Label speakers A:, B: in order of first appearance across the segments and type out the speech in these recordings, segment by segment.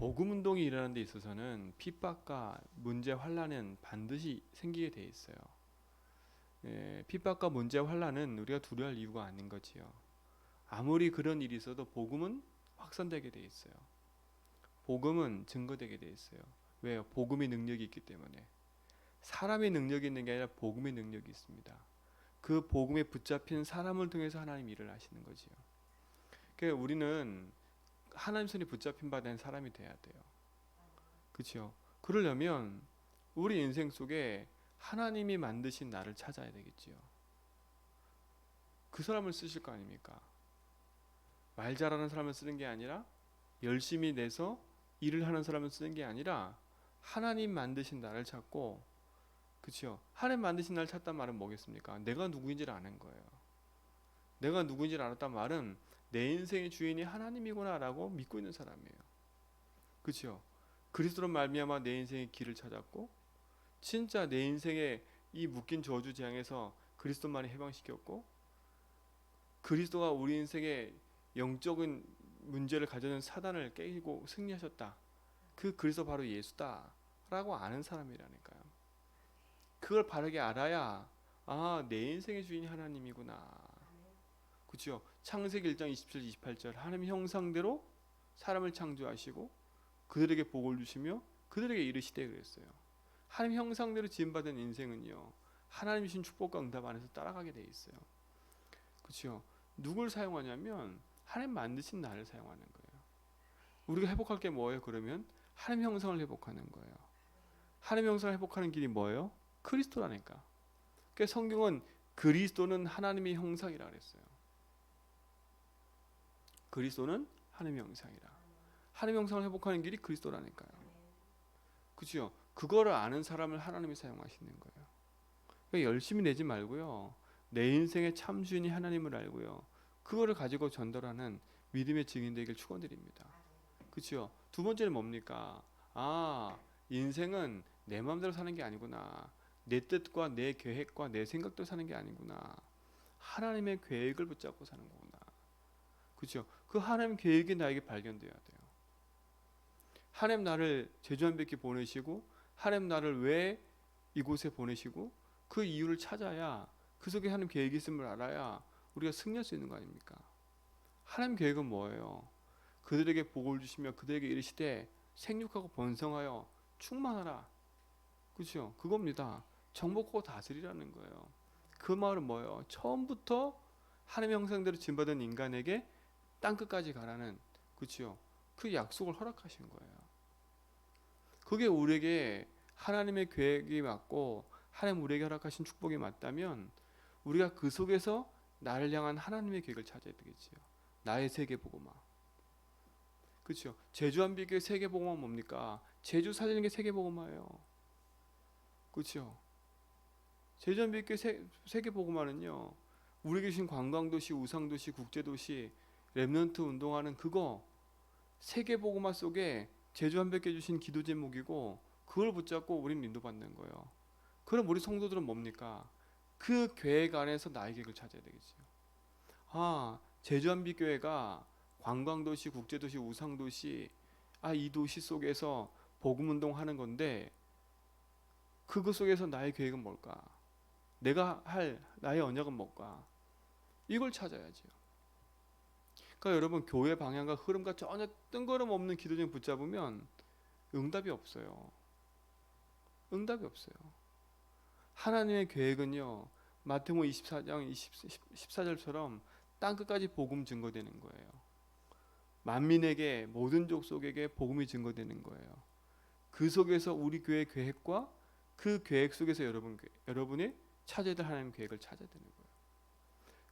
A: 복음 운동이 일어나는 데 있어서는 핍박과 문제 환란은 반드시 생기게 돼 있어요. 핍박과 문제 환란은 우리가 두려워할 이유가 아닌 거지요. 아무리 그런 일이 있어도 복음은 확산되게 돼 있어요. 복음은 증거되게 돼 있어요. 왜요? 복음의 능력이 있기 때문에. 사람의 능력이 있는 게 아니라 복음의 능력이 있습니다. 그 복음에 붙잡힌 사람을 통해서 하나님 일을 하시는 거지요. 그러니까 우리는 하나님 손에 붙잡힌 바 된 사람이 돼야 돼요. 그렇죠? 그러려면 우리 인생 속에 하나님이 만드신 나를 찾아야 되겠지요. 그 사람을 쓰실 거 아닙니까? 말 잘하는 사람을 쓰는 게 아니라 열심히 내서 일을 하는 사람을 쓰는 게 아니라 하나님 만드신 나를 찾고, 그렇죠? 하나님 만드신 나를 찾단 말은 뭐겠습니까? 내가 누구인지를 아는 거예요. 내가 누구인지를 알았단 말은 내 인생의 주인이 하나님이구나라고 믿고 있는 사람이에요. 그렇죠? 그리스도로 말미암아 내 인생의 길을 찾았고, 진짜 내 인생의 이 묶인 저주 재앙에서 그리스도만이 해방시켰고, 그리스도가 우리 인생의 영적인 문제를 가져는 사단을 깨고 승리하셨다. 그 그리스도 바로 예수다라고 아는 사람이라니까요. 그걸 바르게 알아야 내 인생의 주인이 하나님이구나. 그렇죠? 창세기 1장 27, 28절 하나님 형상대로 사람을 창조하시고 그들에게 복을 주시며 그들에게 이르시되 그랬어요. 하나님 형상대로 지음받은 인생은요, 하나님 주신 축복과 응답 안에서 따라가게 돼 있어요. 그렇죠? 누굴 사용하냐면 하나님 만드신 나를 사용하는 거예요. 우리가 회복할 게 뭐예요? 그러면 하나님 형상을 회복하는 거예요. 하나님 형상을 회복하는 길이 뭐예요? 그리스도라니까. 그러니까 성경은 그리스도는 하나님의 형상이라 그랬어요. 그리스도는 하나님의 형상이라. 하나님의 형상을 회복하는 길이 그리스도라니까요. 그렇죠? 그거를 아는 사람을 하나님이 사용하시는 거예요. 그러니까 열심히 내지 말고요. 내 인생의 참 주인이 하나님을 알고요. 그거를 가지고 전달하는 믿음의 증인 되길 축원드립니다. 그렇죠? 두 번째는 뭡니까? 인생은 내 마음대로 사는 게 아니구나. 내 뜻과 내 계획과 내 생각대로 사는 게 아니구나. 하나님의 계획을 붙잡고 사는 거구나. 그렇죠? 그 하나님 계획이 나에게 발견돼야 돼요. 하나님 나를 제주한백기 보내시고 하나님 나를 왜 이곳에 보내시고 그 이유를 찾아야 그 속에 하나님 계획이 있음을 알아야 우리가 승리할 수 있는 거 아닙니까? 하나님 계획은 뭐예요? 그들에게 복을 주시며 그들에게 이르시되 생육하고 번성하여 충만하라. 그렇죠? 그겁니다. 정복하고 다스리라는 거예요. 그 말은 뭐예요? 처음부터 하나님의 형상대로 지음받은 인간에게 땅끝까지 가라는, 그렇죠? 그 약속을 허락하신 거예요. 그게 우리에게 하나님의 계획이 맞고 하나님 우리에게 허락하신 축복이 맞다면 우리가 그 속에서 나를 향한 하나님의 계획을 찾아야 되겠지요. 나의 세계복음화. 그렇죠? 제주한비교의 세계복음화 뭡니까? 제주 살리는 게 세계복음화예요. 그렇죠? 제주한비교의 세계복음화는요, 우리에게 주신 관광도시, 우상도시, 국제도시, 렘넌트 운동하는 그거 세계복음화 속에 제주한백개 주신 기도 제목이고 그걸 붙잡고 우린 인도받는 거예요. 그럼 우리 성도들은 뭡니까? 그 계획 안에서 나의 계획을 찾아야 되겠죠. 제주한비교회가 관광도시, 국제도시, 우상도시, 이 도시 속에서 복음운동 하는 건데 그것 속에서 나의 계획은 뭘까? 내가 할 나의 언약은 뭘까? 이걸 찾아야죠. 그러니까 여러분, 교회 방향과 흐름과 전혀 뜬구름 없는 기도 제목 붙잡으면 응답이 없어요. 응답이 없어요. 하나님의 계획은요, 마태복음 24장 14절처럼 땅끝까지 복음 증거되는 거예요. 만민에게, 모든 족속에게 복음이 증거되는 거예요. 그 속에서 우리 교회 계획과 그 계획 속에서 여러분이 찾아야 될 하나님 계획을 찾아야 되는 거예요.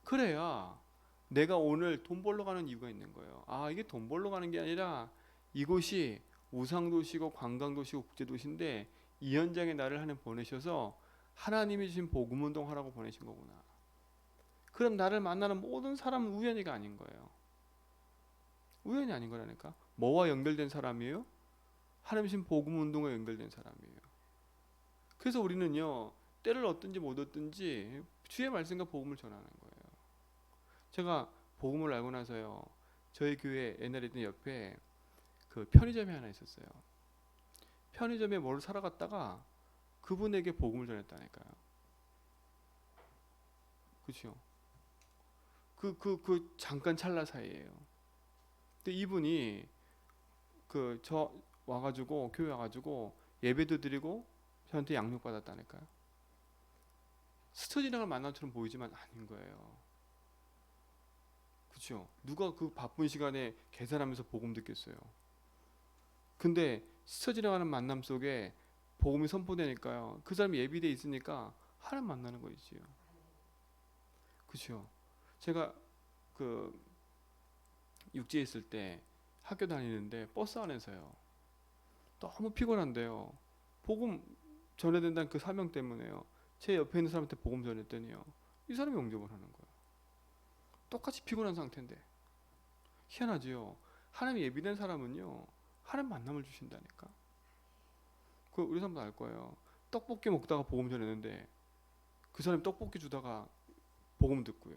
A: 그래야 내가 오늘 돈 벌러 가는 이유가 있는 거예요. 이게 돈 벌러 가는 게 아니라 이곳이 우상도시고 관광도시고 국제도시인데 이 현장에 나를 하나님 보내셔서 하나님이 주신 복음운동 하라고 보내신 거구나. 그럼 나를 만나는 모든 사람은 우연히가 아닌 거예요. 우연이 아닌 거라니까. 뭐와 연결된 사람이에요? 하나님 주신 복음운동과 연결된 사람이에요. 그래서 우리는요, 때를 얻든지 못 얻든지 주의 말씀과 복음을 전하는 거예요. 제가 복음을 알고 나서요, 저희 교회 옛날에 있던 옆에 그 편의점이 하나 있었어요. 편의점에 뭘 사러 갔다가 그분에게 복음을 전했다니까요. 그렇죠? 그 잠깐 찰나 사이에요. 근데 이분이 그 저 와가지고 교회 와가지고 예배도 드리고 저한테 양육 받았다니까요. 스쳐 지나갈 만남처럼 보이지만 아닌 거예요. 그렇죠? 누가 그 바쁜 시간에 계산하면서 복음 듣겠어요. 근데 스쳐 지나가는 만남 속에 복음이 선포되니까요. 그 사람이 예비돼 있으니까 하나님 만나는 거지요. 그렇죠? 제가 그 육지에 있을 때 학교 다니는데 버스 안에서요. 너무 피곤한데요. 복음 전해야 된다는 그 사명 때문에요. 제 옆에 있는 사람한테 복음 전했더니요. 이 사람이 영접을 하는 거예요. 똑같이 피곤한 상태인데. 희한하지요. 하나님 예비된 사람은요. 하나님 만남을 주신다니까. 그 우리 사람도 알 거예요. 떡볶이 먹다가 복음 전했는데 그 사람이 떡볶이 주다가 복음 듣고요.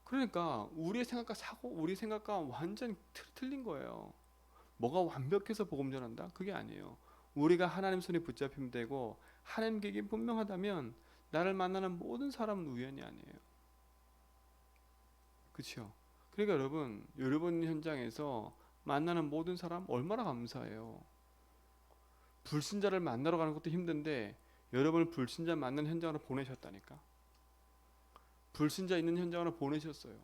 A: 그러니까 우리의 생각과 사고, 우리 생각과 완전 틀린 거예요. 뭐가 완벽해서 복음 전한다? 그게 아니에요. 우리가 하나님 손에 붙잡히면 되고 하나님 계획이 분명하다면 나를 만나는 모든 사람은 우연이 아니에요. 그렇죠? 그러니까 여러분 현장에서 만나는 모든 사람 얼마나 감사해요. 불신자를 만나러 가는 것도 힘든데 여러분을 불신자 만나는 현장으로 보내셨다니까. 불신자 있는 현장으로 보내셨어요.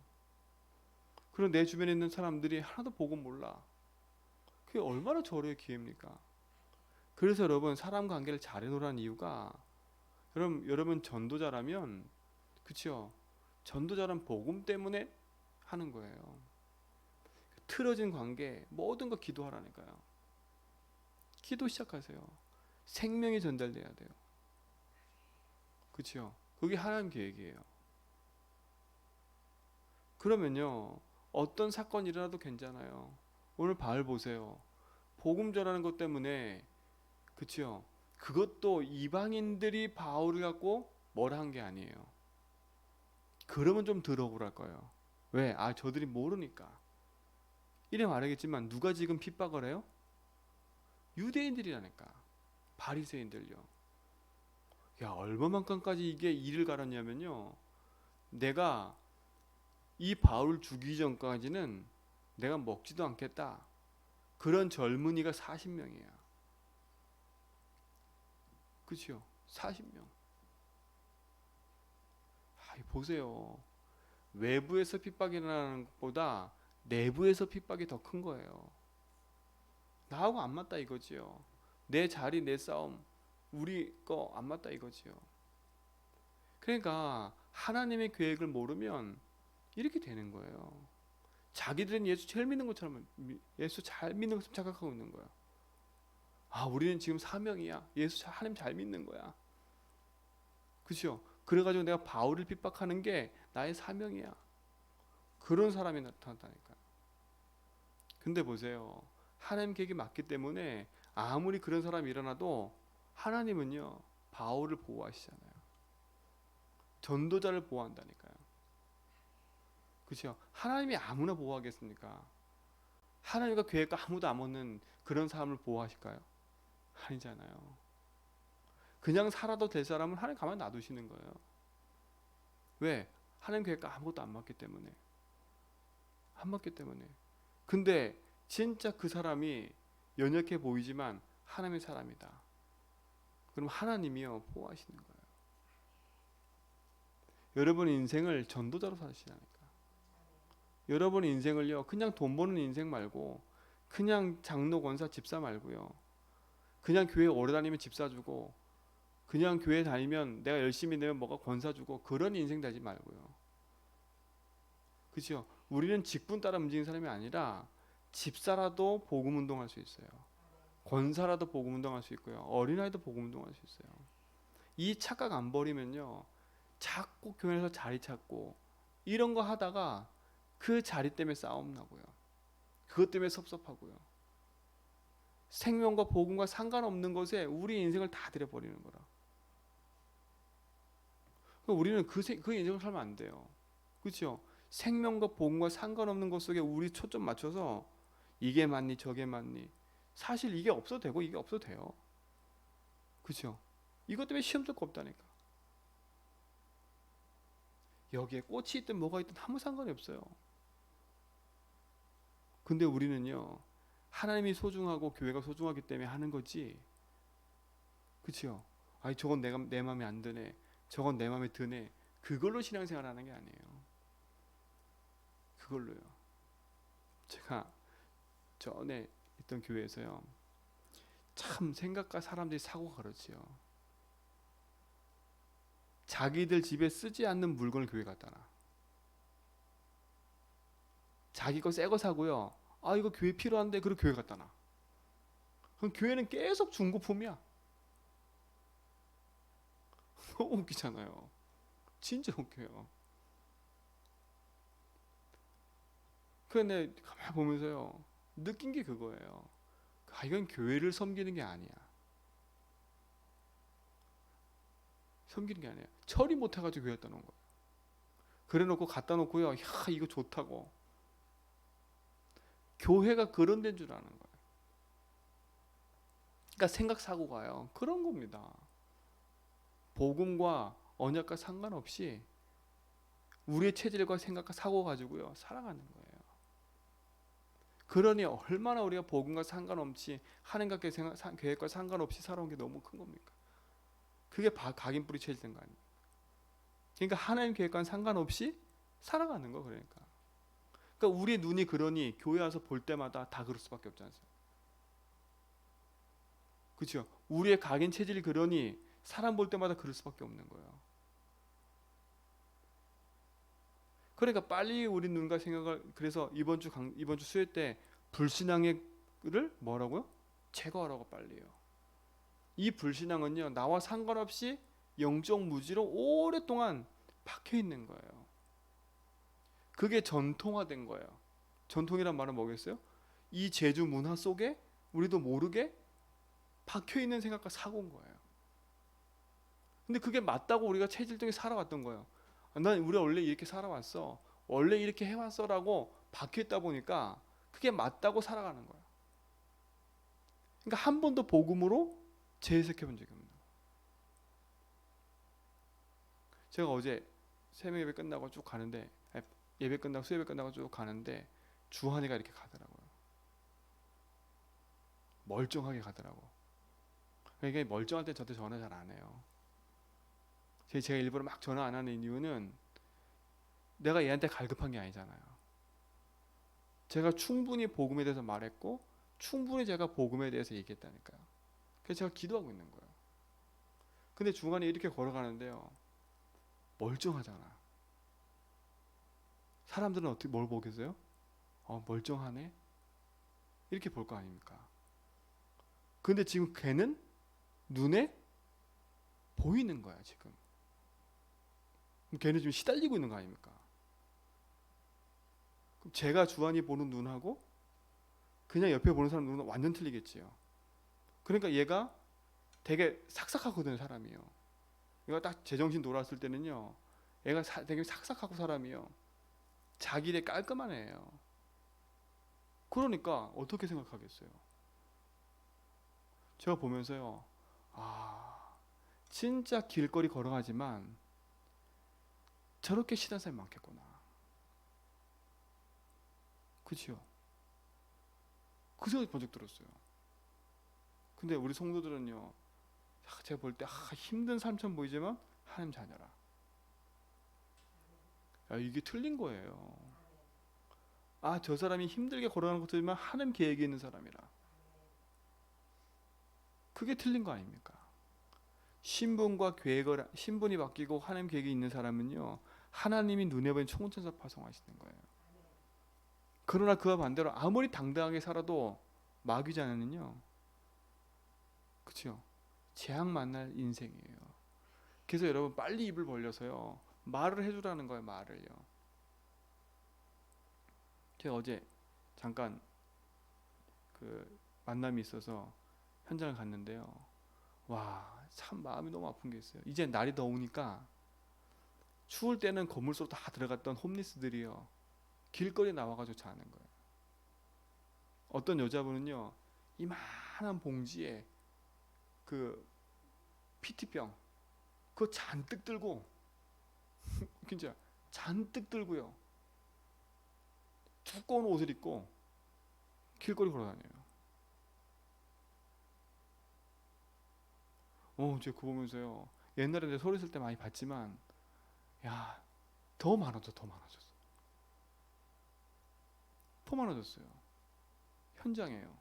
A: 그리고 내 주변에 있는 사람들이 하나도 복음 몰라. 그게 얼마나 절호의 기회입니까? 그래서 여러분 사람 관계를 잘 해놓으라는 이유가 여러분 전도자라면 그쵸? 전도자란 복음 때문에 하는 거예요. 틀어진 관계 모든 거 기도하라니까요. 기도 시작하세요. 생명이 전달돼야 돼요. 그쵸? 그게 하나님 계획이에요. 그러면요 어떤 사건이 일어나도 괜찮아요. 오늘 바울 보세요. 복음 전하는 것 때문에 그쵸? 그것도 이방인들이 바울을 갖고 뭐라 한 게 아니에요. 그러면 좀 덜 억울할 거예요. 왜? 저들이 모르니까. 이래 말하겠지만 누가 지금 핍박을 해요? 유대인들이라니까. 바리새인들요. 야, 얼마만큼까지 이게 일을 갈았냐면요. 내가 이 바울 죽이기 전까지는 내가 먹지도 않겠다. 그런 젊은이가 40명이야. 그치요? 40명. 보세요. 외부에서 핍박이 일어나는 것보다 내부에서 핍박이 더 큰 거예요. 나하고 안 맞다 이거지요. 내 자리, 내 싸움, 우리 거 안 맞다 이거지요. 그러니까 하나님의 계획을 모르면 이렇게 되는 거예요. 자기들은 예수 제일 믿는 것처럼 예수 잘 믿는 것처럼 착각하고 있는 거야. 우리는 지금 사명이야. 예수 하나님 잘 믿는 거야. 그렇죠? 그래가지고 내가 바울을 핍박하는 게 나의 사명이야. 그런 사람이 나타났다니까요. 근데 보세요. 하나님 계획이 맞기 때문에 아무리 그런 사람이 일어나도 하나님은요 바울을 보호하시잖아요. 전도자를 보호한다니까요. 그렇죠? 하나님이 아무나 보호하겠습니까? 하나님과 계획과 아무도 안 맞는 그런 사람을 보호하실까요? 아니잖아요. 그냥 살아도 될 사람은 하나님 가만히 놔두시는 거예요. 왜? 하나님 계획과 아무것도 안 맞기 때문에. 안 맞기 때문에. 근데 진짜 그 사람이 연약해 보이지만 하나님의 사람이다. 그럼 하나님이요 보호하시는 거예요. 여러분 인생을 전도자로 사시라니까. 여러분 인생을요 그냥 돈 버는 인생 말고 그냥 장로 권사 집사 말고요. 그냥 교회 오래 다니면 집사 주고 그냥 교회 다니면 내가 열심히 내면 뭐가 권사 주고 그런 인생 되지 말고요. 그렇죠? 우리는 직분 따라 움직이는 사람이 아니라 집사라도 복음 운동할 수 있어요. 권사라도 복음 운동할 수 있고요. 어린아이도 복음 운동할 수 있어요. 이 착각 안 버리면요. 자꾸 교회에서 자리 찾고 이런 거 하다가 그 자리 때문에 싸움 나고요. 그것 때문에 섭섭하고요. 생명과 복음과 상관없는 것에 우리 인생을 다 들여버리는 거라. 우리는 그 인생을 살면 안 돼요. 그렇죠? 생명과 복음과 상관없는 것 속에 우리 초점 맞춰서 이게 맞니 저게 맞니, 사실 이게 없어도 되고 이게 없어도 돼요. 그렇죠? 이것 때문에 시험 들 거 없다니까. 여기에 꽃이 있든 뭐가 있든 아무 상관이 없어요. 근데 우리는요, 하나님이 소중하고 교회가 소중하기 때문에 하는 거지. 그렇죠? 아니 저건 내 마음에 안 드네, 저건 내 마음에 드네, 그걸로 신앙생활 하는 게 아니에요. 그걸로요. 제가 전에 있던 교회에서요, 참 생각과 사람들이 사고가 그렇지요. 자기들 집에 쓰지 않는 물건을 교회 갖다 놔. 자기 거 새 거 사고요, 아 이거 교회 필요한데, 그리고 교회 갖다 놔. 그럼 교회는 계속 중고품이야. 너무 웃기잖아요. 진짜 웃겨요. 근데 가만히 보면서요, 느낀 게 그거예요. 아, 이건 교회를 섬기는 게 아니야. 섬기는 게 아니야. 처리 못 해가지고 교회 갖다 놓은 거예요. 그래 놓고 갖다 놓고요, 야 이거 좋다고. 교회가 그런 데인 줄 아는 거예요. 그러니까 생각 사고가요, 그런 겁니다. 복음과 언약과 상관없이 우리의 체질과 생각과 사고 가지고요 살아가는 거예요. 그러니 얼마나 우리가 복음과 상관없이 하나님과 계획과 상관없이 살아온 게 너무 큰 겁니까? 그게 각인뿌리 체질된 거 아니에요. 그러니까 하나님 계획과는 상관없이 살아가는 거. 그러니까 우리의 눈이 그러니 교회 와서 볼 때마다 다 그럴 수밖에 없지 않습니까? 그렇죠? 우리의 각인 체질이 그러니 사람 볼 때마다 그럴 수밖에 없는 거예요. 그러니까 빨리 우리 눈과 생각을, 그래서 이번 주 수요 때 불신앙을 뭐라고요? 제거하라고 빨리요. 이 불신앙은요, 나와 상관없이 영적 무지로 오랫동안 박혀 있는 거예요. 그게 전통화된 거예요. 전통이란 말은 뭐겠어요? 이 제주 문화 속에 우리도 모르게 박혀 있는 생각과 사고인 거예요. 근데 그게 맞다고 우리가 체질적으로 살아왔던 거예요. 난 우리 원래 이렇게 살아왔어, 원래 이렇게 해왔어라고 박혀있다 보니까 그게 맞다고 살아가는 거예요. 그러니까 한 번도 복음으로 재해석해 본 적이 없는 거예요. 제가 어제 새벽 예배 끝나고 쭉 가는데, 예배 끝나고 수예배 끝나고 쭉 가는데 주한이가 이렇게 가더라고요. 멀쩡하게 가더라고. 그러니까 멀쩡할 때 저한테 전화 잘 안 해요. 제가 일부러 막 전화 안 하는 이유는 내가 얘한테 갈급한 게 아니잖아요. 제가 충분히 복음에 대해서 말했고 충분히 제가 복음에 대해서 얘기했다니까요. 그래서 제가 기도하고 있는 거예요. 근데 중간에 이렇게 걸어가는데요, 멀쩡하잖아. 사람들은 어떻게 뭘 보겠어요? 멀쩡하네? 이렇게 볼 거 아닙니까? 근데 지금 걔는 눈에 보이는 거야 지금. 그럼 걔는 지금 시달리고 있는 거 아닙니까? 그럼 제가 주한이 보는 눈하고 그냥 옆에 보는 사람 눈은 완전 틀리겠지요. 그러니까 얘가 되게 삭삭하거든요, 사람이요. 얘가 딱 제정신 돌아왔을 때는요, 얘가 되게 삭삭하고 사람이요, 자기 일 깔끔한 애예요. 그러니까 어떻게 생각하겠어요? 제가 보면서요, 아, 진짜 길거리 걸어가지만 저렇게 신한 사람이 많겠구나. 그치요? 그 생각이 번쩍 들었어요. 근데 우리 성도들은요, 제가 볼 때 힘든 삶처럼 보이지만 하나님 자녀라. 이게 틀린 거예요. 저 사람이 힘들게 걸어가는 것이지만 하나님 계획이 있는 사람이라. 그게 틀린 거 아닙니까? 신분과 계획을, 신분이 바뀌고 하나님 계획이 있는 사람은요, 하나님이 눈에 보이는 총천사 파송하시는 거예요. 그러나 그와 반대로 아무리 당당하게 살아도 마귀자는요, 그렇죠? 재앙 만날 인생이에요. 그래서 여러분 빨리 입을 벌려서요, 말을 해주라는 거예요. 말을요. 제가 어제 잠깐 그 만남이 있어서 현장을 갔는데요, 와, 참 마음이 너무 아픈 게 있어요. 이제 날이 더우니까 추울 때는 건물 속으로 다 들어갔던 홈리스들이요, 길거리에 나와가지고 자는 거예요. 어떤 여자분은요, 이만한 봉지에 그 피티병 그거 잔뜩 들고, 진짜 잔뜩 들고요, 두꺼운 옷을 입고 길거리 걸어다녀요. 제가 그거 보면서요, 옛날에 내 소리 쓸 때 많이 봤지만, 야, 더 많아져, 더 많아졌어. 더 많아졌어요. 현장에요.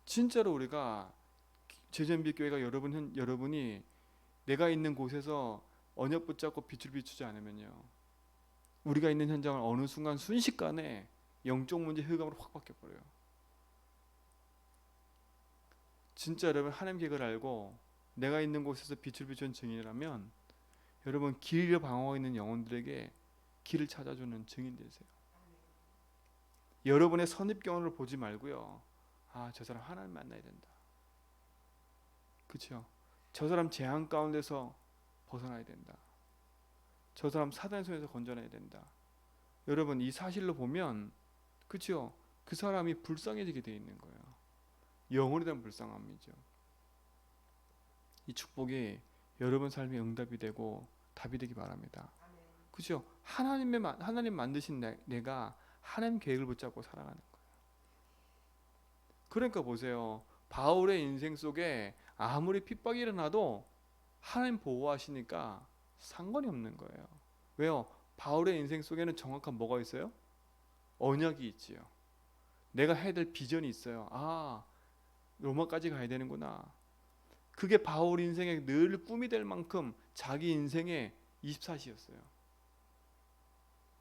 A: 진짜로 우리가 제전빛교회가 여러분이 내가 있는 곳에서 언약 붙잡고 빛을 비추지 않으면요, 우리가 있는 현장을 어느 순간 순식간에 영적 문제 흑암으로 확 바뀌어 버려요. 진짜 여러분 하나님 계획을 알고 내가 있는 곳에서 빛을 비추는 증인이라면, 여러분 길 잃어 방황하고 있는 영혼들에게 길을 찾아주는 증인 되세요. 여러분의 선입견을 보지 말고요, 아, 저 사람 하나님 만나야 된다, 그렇죠? 저 사람 재앙 가운데서 벗어나야 된다, 저 사람 사단의 손에서 건져내야 된다. 여러분 이 사실로 보면, 그렇죠, 그 사람이 불쌍해지게 돼 있는 거예요. 영혼에 대한 불쌍함이죠. 이 축복이 여러분 삶의 응답이 되고 답이 되기 바랍니다. 그렇죠? 하나님 만드신 내가 하나님 계획을 붙잡고 살아가는 거예요. 그러니까 보세요, 바울의 인생 속에 아무리 핍박이 일어나도 하나님 보호하시니까 상관이 없는 거예요. 왜요? 바울의 인생 속에는 정확한 뭐가 있어요? 언약이 있지요. 내가 해야 될 비전이 있어요. 아, 로마까지 가야 되는구나. 그게 바울 인생의 늘 꿈이 될 만큼 자기 인생의 24시였어요.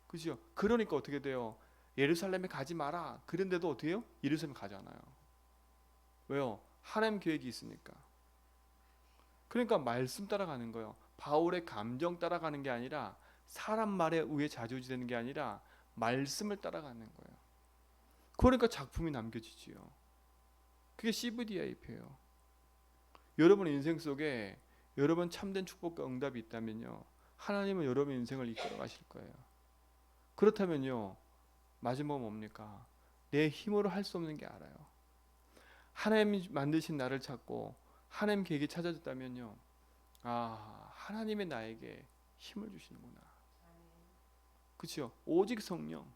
A: 그죠? 그러니까 어떻게 돼요? 예루살렘에 가지 마라, 그런데도 어떻게 해요? 예루살렘에 가잖아요. 왜요? 하나님 계획이 있으니까. 그러니까 말씀 따라가는 거예요. 바울의 감정 따라가는 게 아니라, 사람 말에 의해 좌지우지되는 게 아니라 말씀을 따라가는 거예요. 그러니까 작품이 남겨지지요. 그게 CVDIP예요. 여러분 인생 속에 여러분 참된 축복과 응답이 있다면요, 하나님은 여러분 인생을 이끌어 가실 거예요. 그렇다면요, 마지막 뭡니까? 내 힘으로 할 수 없는 게 알아요. 하나님이 만드신 나를 찾고 하나님 계획이 찾아졌다면요, 아, 하나님의 나에게 힘을 주시는구나. 그렇죠? 오직 성령.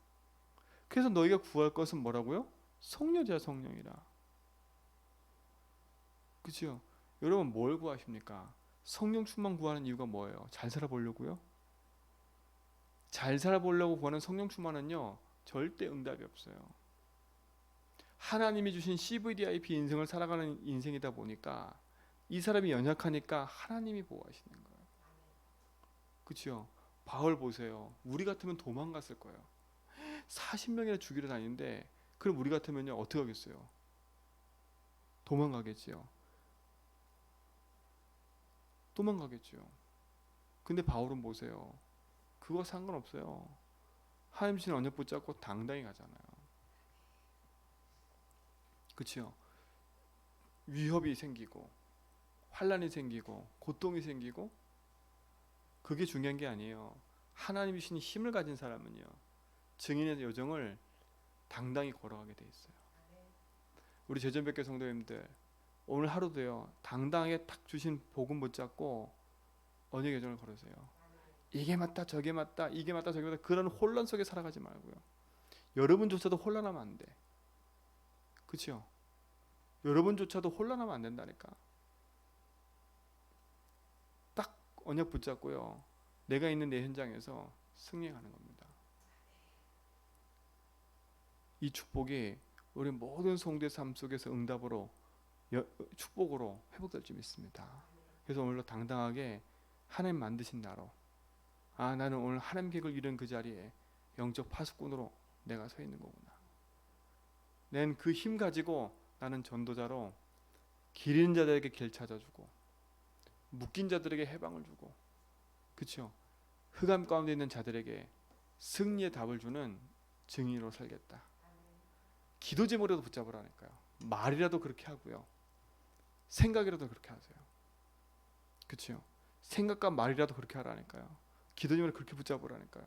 A: 그래서 너희가 구할 것은 뭐라고요? 성령이자 성령이라. 그렇죠? 여러분 뭘 구하십니까? 성령 충만 구하는 이유가 뭐예요? 잘 살아보려고요? 잘 살아보려고 구하는 성령 충만은요, 절대 응답이 없어요. 하나님이 주신 CVDIP 인생을 살아가는 인생이다 보니까 이 사람이 연약하니까 하나님이 보호하시는 거예요. 그렇죠? 바울 보세요. 우리 같으면 도망갔을 거예요. 40명이나 죽이러 다니는데, 그럼 우리 같으면요 어떻게 하겠어요? 도망가겠지요. 도망가겠죠. 근데 바울은 보세요. 그거 상관없어요. 하나님 주신 언약 붙잡고 당당히 가잖아요. 그렇죠? 위협이 생기고 환란이 생기고 고통이 생기고, 그게 중요한 게 아니에요. 하나님이 주신 힘을 가진 사람은요, 증인의 여정을 당당히 걸어가게 돼 있어요. 우리 제전백교 성도님들, 오늘 하루도요 당당하게 탁 주신 복음 붙잡고 언약 여정을 걸으세요. 이게 맞다 저게 맞다 이게 맞다 저게 맞다 그런 혼란 속에 살아가지 말고요. 여러분조차도 혼란하면 안 돼. 그렇죠? 여러분조차도 혼란하면 안 된다니까. 딱 언약 붙잡고요, 내가 있는 내 현장에서 승리하는 겁니다. 이 축복이 우리 모든 성도의 삶 속에서 응답으로, 축복으로 회복될 줄 믿습니다. 그래서 오늘로 당당하게 하나님 만드신 나로, 아, 나는 오늘 하나님 계획을 이룬 그 자리에 영적 파수꾼으로 내가 서 있는 거구나. 난 그 힘 가지고 나는 전도자로 길 잃은 자들에게 길 찾아주고 묶인 자들에게 해방을 주고, 그렇죠? 흑암 가운데 있는 자들에게 승리의 답을 주는 증인으로 살겠다. 기도 제목이라도 붙잡으라니까요. 말이라도 그렇게 하고요, 생각이라도 그렇게 하세요. 그렇죠? 생각과 말이라도 그렇게 하라니까요. 기도님을 그렇게 붙잡으라니까요.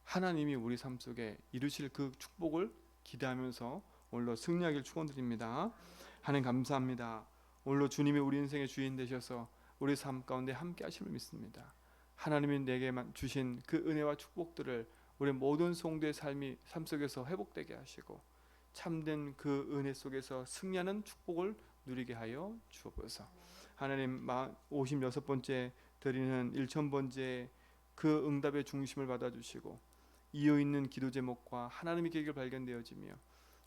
A: 하나님이 우리 삶 속에 이루실 그 축복을 기대하면서 오늘로 승리하길 축원드립니다. 하나님 감사합니다. 오늘로 주님이 우리 인생의 주인 되셔서 우리 삶 가운데 함께 하심을 믿습니다. 하나님이 내게만 주신 그 은혜와 축복들을 우리 모든 성도의 삶 속에서 회복되게 하시고 참된 그 은혜 속에서 승리하는 축복을 누리게 하여 주옵소서. 하나님 56번째 드리는 1000번째 그 응답의 중심을 받아주시고 이어 있는 기도 제목과 하나님의 계획을 발견되어지며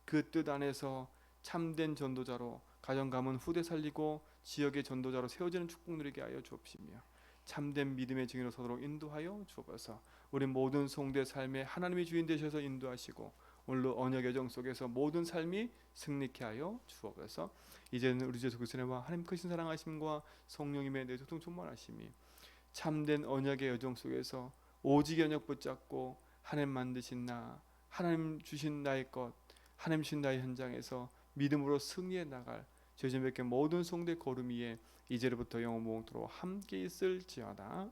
A: 그 뜻 안에서 참된 전도자로 가정 가문 후대 살리고 지역의 전도자로 세워지는 축복 누리게 하여 주옵시며 참된 믿음의 증인으로 서도록 인도하여 주옵소서. 우리 모든 성도의 삶에 하나님의 주인 되셔서 인도하시고 오늘로 언약 여정 속에서 모든 삶이 승리케 하여 주옵소서. 이제는 우리 주 예수 그리스도와 하나님 크신 사랑하심과 성령님의 내조통 충만하심이 참된 언약의 여정 속에서 오직 언약 붙잡고 하나님 만드신 나, 하나님 주신 나의 것, 하나님 주신 나의 현장에서 믿음으로 승리해 나갈 죄진 뵙게 모든 성도의 걸음 위에 이제로부터 영원토록 함께 있을지어다.